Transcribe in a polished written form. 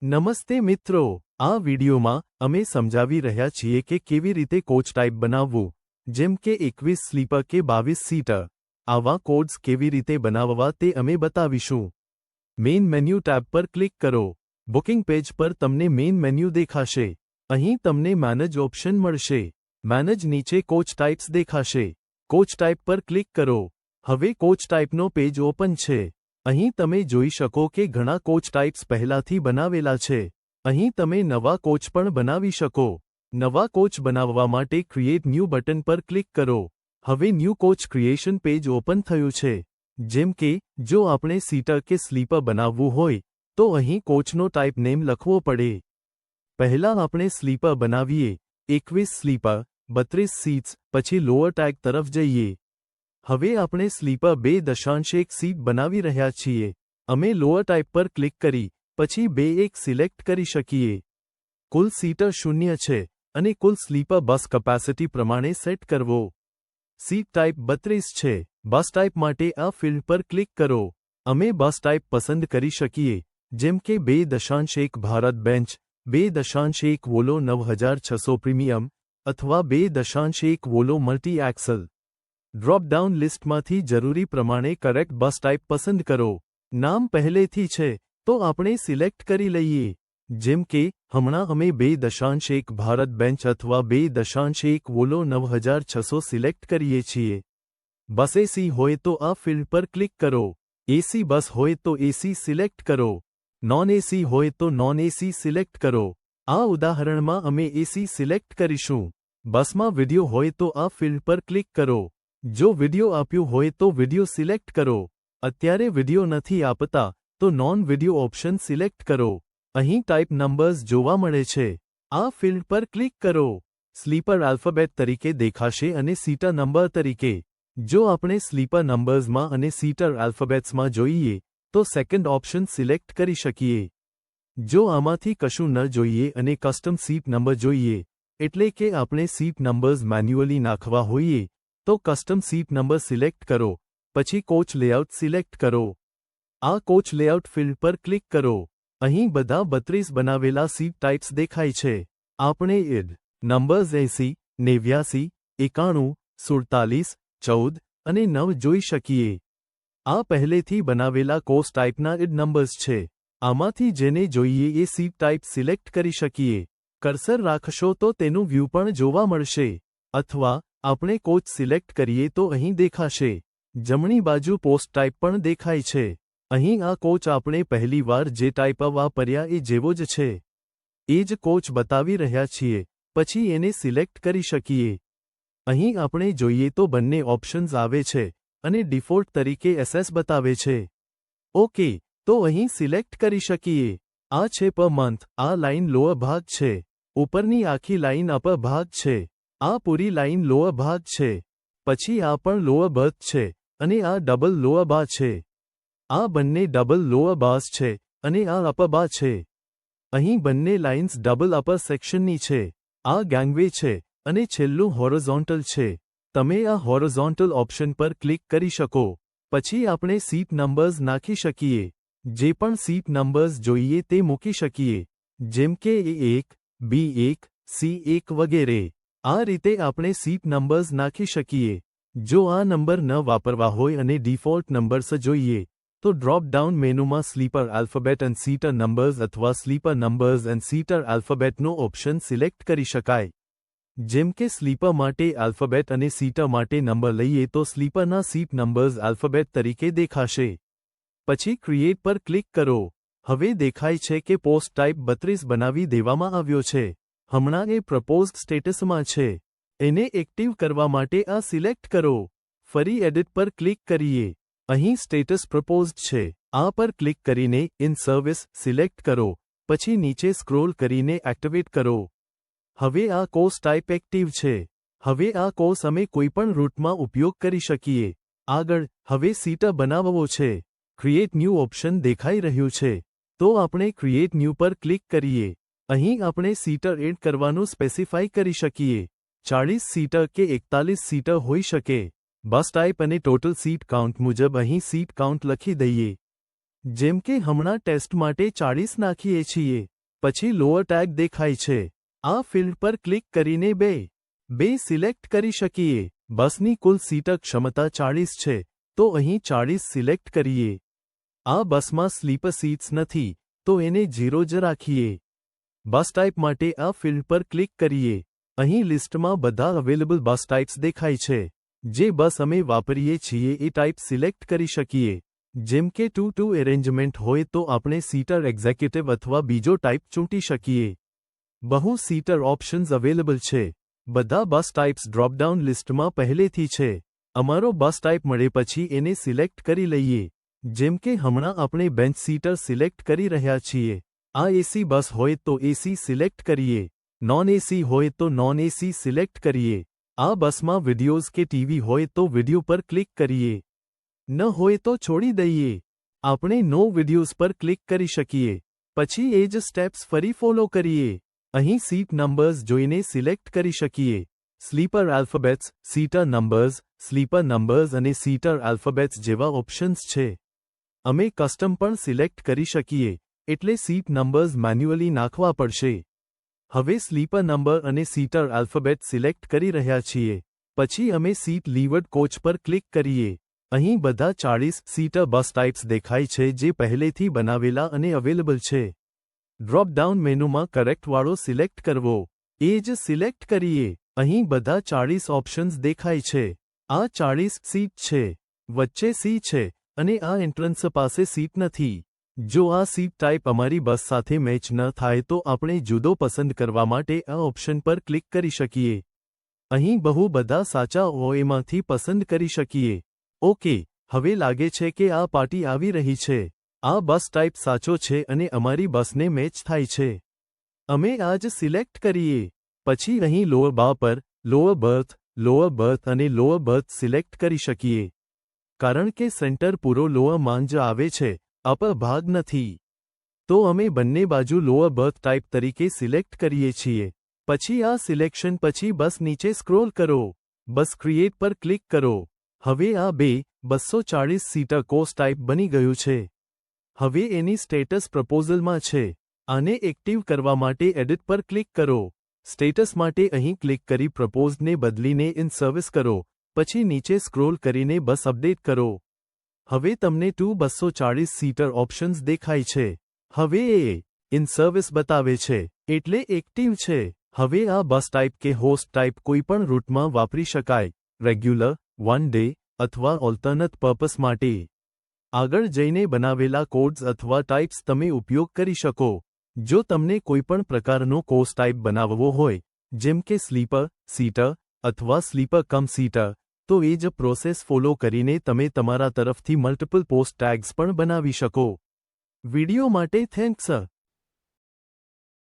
નમસ્તે મિત્રો, આ વિડિયોમાં અમે સમજાવી રહ્યા છીએ કે કેવી રીતે કોચ ટાઈપ બનાવવું, જેમ કે 21 સ્લીપર કે 22 સીટર. આવા કોડ્સ કેવી રીતે બનાવવા તે અમે બતાવીશું. મેઇન મેન્યુ ટેબ પર ક્લિક કરો. બુકિંગ પેજ પર તમને મેઇન મેન્યુ દેખાશે. અહીં તમને મેનેજ ઓપ્શન મળશે. મેનેજ નીચે કોચ ટાઇપ્સ દેખાશે. કોચ ટાઇપ પર ક્લિક કરો. હવે કોચ ટાઇપનો પેજ ઓપન છે. અહીં તમે જોઈ શકો કે ઘણા કોચ ટાઇપ્સ પહેલાથી બનાવેલા છે. અહીં તમે નવા કોચ પણ બનાવી શકો. નવા કોચ બનાવવા માટે ક્રિએટ ન્યૂ બટન પર ક્લિક કરો. હવે new coach creation page open થયું છે. જેમ કે, જો આપણે સીટર કે સ્લીપર બનાવવું હોય, તો અહીં કોચનો ટાઇપ નેમ લખવો પડે. પહેલા આપણે સ્લીપર બનાવીએ. 21 સ્લીપર, 32 સીટ્સ, પછી લોઅર ટેગ તરફ જઈએ. હવે આપણે સ્લીપર 2.1 સીટ બનાવી રહ્યા છીએ. અમે લોઅર ટાઇપ પર ક્લિક કરી, પછી 2.1 સિલેક્ટ કરી શકીએ. કુલ સીટર 0 છે, અને કુલ સ્લીપર બસ કેપેસિટી પ્રમાણે સેટ કરવો. સીટ ટાઇપ 32 છે. બસ ટાઇપ માટે આ ફિલ્ડ પર ક્લિક કરો. અમે બસ ટાઇપ પસંદ કરી શકીએ, જેમ કે 2.1 ભારત બેન્ચ, 2.1 વોલો 9600 પ્રીમિયમ, અથવા 2.1 વોલો મલ્ટી એક્સલ. ડ્રોપ ડાઉન લિસ્ટમાંથી જરૂરી પ્રમાણે કરેક્ટ બસ ટાઇપ પસંદ કરો. નામ પહેલેથી છે, તો આપણે સિલેક્ટ કરી લઈએ. જેમ કે, હમણાં અમે 2.1 ભારત બેન્ચ અથવા 2.1 વોલો 9600 સિલેક્ટ કરીએ છીએ. બસ એસી હોય તો આ ફિલ્ડ પર ક્લિક કરો. એસી બસ હોય તો એસી સિલેક્ટ કરો. નોન એસી હોય તો નોન એસી સિલેક્ટ કરો. આ ઉદાહરણમાં અમે એસી સિલેક્ટ કરીશું. બસમાં વિડિયો હોય તો આ ફિલ્ડ પર ક્લિક કરો. જો વિડિયો આપ્યું હોય તો વિડિયો સિલેક્ટ કરો. અત્યારે વિડિયો નથી આપતા, તો નોન વિડિયો ઓપ્શન સિલેક્ટ કરો. અહીં ટાઈપ નંબર્સ જોવા મળે છે. આ ફિલ્ડ પર ક્લિક કરો. સ્લીપર આલ્ફાબેટ તરીકે દેખાશે અને સીટર નંબર તરીકે. જો આપણે સ્લીપર નંબર્સમાં અને સીટર આલ્ફાબેટ્સમાં જોઈએ, તો સેકન્ડ ઓપ્શન સિલેક્ટ કરી શકીએ. જો આમાંથી કશું ન જોઈએ અને કસ્ટમ સીટ નંબર જોઈએ, એટલે કે આપણે સીટ નંબર્સ મેન્યુઅલી નાખવા હોઈએ, તો કસ્ટમ સીટ નંબર સિલેક્ટ કરો, પછી કોચ લેઆઉટ સિલેક્ટ કરો. આ કોચ લેઆઉટ ફિલ્ડ પર ક્લિક કરો. અહીં બધા 32 બનાવેલા સીટ ટાઇપ્સ દેખાય છે. આપણે ઇડ નંબર્સ 80, 89, 91, 47, 14 અને 9 જોઈ શકીએ. આ પહેલેથી બનાવેલા કોચ ટાઇપના ઇડ નંબર્સ છે. આમાંથી જેને જોઈએ એ સીટ ટાઇપ સિલેક્ટ કરી શકીએ. કર્સર રાખશો તો તેનું વ્યૂ પણ જોવા મળશે. અથવા, આપણે કોચ સિલેક્ટ કરીએ તો અહીં દેખાશે. જમણી બાજુ પોસ્ટ ટાઇપ પણ દેખાય છે. અહીં આ કોચ આપણે પહેલીવાર જે ટાઇપ વાપર્યા એ જેવો જ છે. એ જ કોચ બતાવી રહ્યા છીએ, પછી એને સિલેક્ટ કરી શકીએ. અહીં આપણે જોઈએ તો બંને ઓપ્શન્સ આવે છે, અને ડિફોલ્ટ તરીકે એસએસ બતાવે છે. ઓકે, તો અહીં સિલેક્ટ કરી શકીએ. આ છે પર મંથ. આ લાઇન લોઅર ભાગ છે. ઉપરની આખી લાઇન અપર ભાગ છે. આ પૂરી લાઇન લોઅર ભાગ છે. પછી આ પણ લોઅર બર્થ છે, અને આ ડબલ લોઅર બાર છે. આ બંને ડબલ લોઅર બાર્સ છે, અને આ અપર બાર છે. અહીં બંને લાઇન્સ ડબલ અપર સેક્શનની છે. આ ગેંગવે છે, અને છેલ્લું હોરિઝોન્ટલ છે. તમે આ હોરિઝોન્ટલ ઓપ્શન પર ક્લિક કરી શકો. પછી આપણે સીટ નંબર્સ નાખી શકીએ. જે પણ સીટ નંબર્સ જોઈએ તે મૂકી શકીએ. જેમ કે A1, B1, C1 વગેરે. આ રીતે આપણે સીટ નંબર્સ નાખી શકીએ. જો આ નંબર ન વાપરવા હોય અને ડિફોલ્ટ નંબર્સ જોઈએ, તો ડ્રોપ ડાઉન મેનુમાં sleeper alphabet and seater numbers અથવા સ્લીપર નંબર્સ એન્ડ સીટર આલ્ફાબેટનો ઓપ્શન સિલેક્ટ કરી શકાય. જેમ કે સ્લીપર માટે આલ્ફાબેટ અને સીટર માટે નંબર લઈએ તો સ્લીપરના સીટ નંબર્સ આલ્ફાબેટ તરીકે દેખાશે. પછી ક્રિએટ પર ક્લિક કરો. હવે દેખાય છે કે પોસ્ટ ટાઇપ 32 બનાવી દેવામાં આવ્યો છે. હમણાં એ પ્રપોઝડ સ્ટેટસમાં છે. એને એક્ટિવ કરવા માટે આ સિલેક્ટ કરો. ફરી એડિટ પર ક્લિક કરીએ. અહીં સ્ટેટસ પ્રપોઝડ છે. આ પર ક્લિક કરીને ઇન સર્વિસ સિલેક્ટ કરો, પછી નીચે સ્ક્રોલ કરીને એક્ટિવેટ કરો. હવે આ કોર્સ ટાઇપ એક્ટિવ છે. હવે આ કોર્સ અમે કોઈપણ રૂટમાં ઉપયોગ કરી શકીએ. આગળ, હવે સીટર બનાવવો છે. ક્રિએટ ન્યૂ ઓપ્શન દેખાઈ રહ્યું છે. તો આપણે ક્રિએટ ન્યૂ પર ક્લિક કરીએ. અહીં આપણે સીટર એડ કરવાનું સ્પેસિફાઈ કરી શકીએ. 40 સીટર કે 41 સીટર હોઈ શકે. બસ ટાઇપ અને ટોટલ સીટ કાઉન્ટ મુજબ અહીં સીટ કાઉન્ટ લખી દઈએ. જેમ કે હમણાં ટેસ્ટ માટે 40 નાખીએ છીએ, પછી લોઅર ટેગ દેખાય છે. આ ફિલ્ડ પર ક્લિક કરીને બે સિલેક્ટ કરી શકીએ. બસની કુલ સીટ ક્ષમતા 40 છે, તો અહીં 40 સિલેક્ટ કરીએ. આ બસમાં સ્લીપર સીટ્સ નથી, તો એને 0 જ રાખીએ. બસ ટાઈપ માટે આ ફિલ્ડ પર ક્લિક કરીએ. અહીં લિસ્ટમાં બધા અવેલેબલ બસ ટાઈપ્સ દેખાય છે. જે બસ અમે વાપરીએ છીએ એ ટાઈપ સિલેક્ટ કરી શકીએ. જેમ કે 2-2 એરેન્જમેન્ટ હોય તો આપણે સીટર એક્ઝિક્યુટિવ અથવા બીજો ટાઈપ ચૂંટી શકીએ. બહુ સીટર ઓપ્શન્સ અવેલેબલ છે. બધા બસ ટાઈપ્સ ડ્રોપડાઉન લિસ્ટમાં પહેલેથી છે. અમારો બસ ટાઈપ મળે પછી એને સિલેક્ટ કરી લઈએ. જેમ કે હમણાં આપણે બેન્ચ સીટર સિલેક્ટ કરી રહ્યા છીએ. આ એસી બસ હોય તો એસી સિલેક્ટ કરીએ. નોન એસી હોય તો નોન એસી સિલેક્ટ કરીએ. આ બસમાં વિડિયોઝ કે ટીવી હોય તો વિડિયો પર ક્લિક કરીએ. ન હોય તો છોડી દઈએ. આપણે નો વિડિયોઝ પર ક્લિક કરી શકીએ. પછી એ જ સ્ટેપ્સ ફરી ફોલો કરીએ. અહીં સીટ નંબર્સ જોઈને સિલેક્ટ કરી શકીએ. સ્લીપર આલ્ફાબેટ્સ, સીટર નંબર્સ અને સીટર આલ્ફાબેટ્સ જેવા ઓપ્શન્સ છે. અમે કસ્ટમ પણ સિલેક્ટ કરી શકીએ, એટલે સીટ નંબર્સ મેન્યુઅલી નાખવા પડશે. હવે સ્લીપર નંબર અને સીટર આલ્ફાબેટ સિલેક્ટ કરી રહ્યા છીએ. પછી અમે સીટ લીવર્ડ કોચ પર ક્લિક કરીએ. અહીં બધા 40 સીટર બસ ટાઈપ્સ દેખાય છે જે પહેલેથી બનાવેલા અને અવેલેબલ છે. ડ્રોપ ડાઉન મેનુમાં કરેક્ટવાળો સિલેક્ટ કરવો. એ જ સિલેક્ટ કરીએ. અહીં બધા 40 ઓપ્શન્સ દેખાય છે. આ 40 સીટ છે. વચ્ચે સી છે, અને આ એન્ટ્રન્સ પાસે સીટ નથી. જો આ સીટ ટાઈપ અમારી બસ સાથે મેચ ન થાય તો આપણે જુદો પસંદ કરવા માટે આ ઓપ્શન પર ક્લિક કરી શકીએ. અહીં બહુ બધા સાચા ઓએમાંથી પસંદ કરી શકીએ. ઓકે, હવે લાગે છે કે આ પાર્ટી આવી રહી છે. આ બસ ટાઈપ સાચો છે અને અમારી બસને મેચ થાય છે. અમે આ જ સિલેક્ટ કરીએ. પછી અહીં લોઅર બાર પર લોઅર બર્થ અને લોઅર બર્થ સિલેક્ટ કરી શકીએ. કારણ કે સેન્ટર પૂરો લોઅર માં જ આવે છે, અપર ભાગ નથી. તો અમે બંને બાજુ લોઅર બર્થ ટાઈપ તરીકે સિલેક્ટ કરીએ છીએ. પછી આ સિલેક્શન પછી બસ નીચે સ્ક્રોલ કરો. બસ ક્રિએટ પર ક્લિક કરો. હવે આ 240 સીટર કોચ ટાઈપ બની ગયું છે. હવે એની સ્ટેટસ પ્રપોઝલમાં છે. આને એક્ટિવ કરવા માટે એડિટ પર ક્લિક કરો. સ્ટેટસ માટે અહીં ક્લિક કરી પ્રપોઝડને બદલીને ઇન સર્વિસ કરો. પછી નીચે સ્ક્રોલ કરીને બસ અપડેટ કરો. હવે તમને 240 સીટર ઓપ્શન્સ દેખાય છે. હવે એ ઇન સર્વિસ બતાવે છે, એટલે એક્ટિવ છે. હવે આ બસ ટાઈપ કે હોસ્ટ ટાઈપ કોઈપણ રૂટમાં વાપરી શકાય. રેગ્યુલર, વન ડે અથવા ઓલ્ટરનેટ પર્પસ માટે. આગળ જઈને બનાવેલા કોડ્સ અથવા ટાઈપ્સ તમે ઉપયોગ કરી શકો. જો તમને કોઈપણ પ્રકારનો કોર્સ ટાઈપ બનાવવો હોય, જેમ કે સ્લીપર, સીટર અથવા સ્લીપર કમ સીટર, તો એ જ પ્રોસેસ ફોલો કરીને તમે તમારા તરફથી મલ્ટિપલ પોસ્ટ ટેગ્સ પણ બનાવી શકો. વિડિયો માટે થેન્ક્સ.